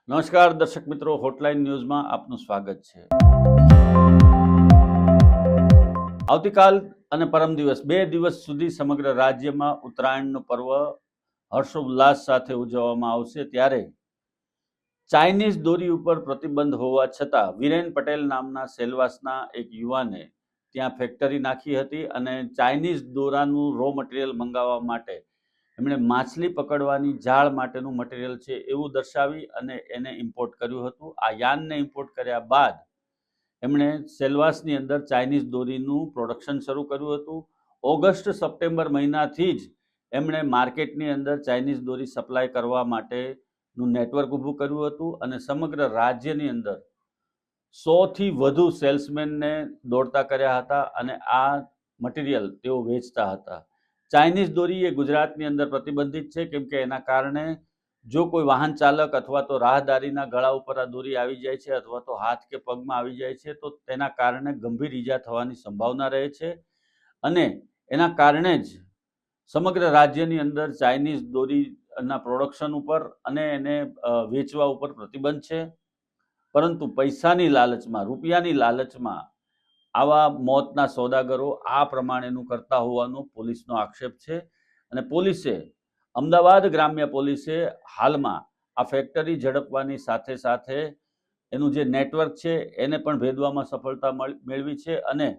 નમસ્કાર દર્શક મિત્રો, હોટલાઇન ન્યૂઝમાં આપનું સ્વાગત છે। આવતીકાલ અને પરમ દિવસ 2 દિવસ સુધી સમગ્ર રાજ્યમાં ઉત્તરાયણનું પર્વ હર્ષોલ્લાસ સાથે ઉજવવામાં આવશે। ત્યારે ચાઇનીઝ દોરી ઉપર પ્રતિબંધ હોવા છતાં વિરેન પટેલ નામના સેલવાસના એક યુવાને ત્યાં ફેક્ટરી નાખી હતી અને ચાઇનીઝ દોરાનું રો મટીરિયલ મંગાવવા માટે એમણે માછલી પકડવાની જાળ માટેનું મટીરિયલ છે એવું દર્શાવી અને એને ઇમ્પોર્ટ કર્યું હતું। આ યાનને ઇમ્પોર્ટ કર્યા બાદ એમણે સેલવાસની અંદર ચાઇનીઝ દોરીનું પ્રોડક્શન શરૂ કર્યું હતું। ઓગસ્ટ સપ્ટેમ્બર મહિનાથી જ એમણે માર્કેટની અંદર ચાઇનીઝ દોરી સપ્લાય કરવા માટેનું નેટવર્ક ઊભું કર્યું હતું અને સમગ્ર રાજ્યની અંદર 100થી વધુ સેલ્સમેનને દોડતા કર્યા હતા અને આ મટીરિયલ તેઓ વેચતા હતા। ચાઇનીઝ દોરી એ ગુજરાતની અંદર પ્રતિબંધિત છે, કેમ કે એના કારણે જો કોઈ વાહન ચાલક અથવા તો રાહદારીના ગળા ઉપર આ દોરી આવી જાય છે અથવા તો હાથ કે પગમાં આવી જાય છે તો તેના કારણે ગંભીર ઈજા થવાની સંભાવના રહે છે અને એના કારણે જ સમગ્ર રાજ્યની અંદર ચાઇનીઝ દોરીના પ્રોડક્શન ઉપર અને એને વેચવા ઉપર પ્રતિબંધ છે। પરંતુ પૈસાની લાલચમાં, રૂપિયાની લાલચમાં આવા મોતના સોદાગરો આ પ્રમાણેનું કરતા હોવાનો પોલીસનો આક્ષેપ છે અને પોલીસે, અમદાવાદ ગ્રામ્ય પોલીસે હાલમાં આ ફેક્ટરી ઝડપવાની સાથે સાથે એનું જે નેટવર્ક છે એને પણ ભેદવામાં સફળતા મેળવી છે અને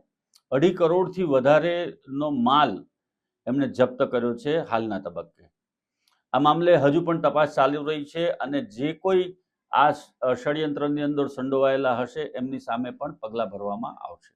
2.5 કરોડથી વધારેનો માલ એમણે જપ્ત કર્યો છે હાલના તબક્કે। આ મામલે હજુ પણ તપાસ ચાલી રહી છે અને જે કોઈ આ ષડયંત્રની અંદર સંડોવાયેલા હશે એમની સામે પણ પગલાં ભરવામાં આવશે।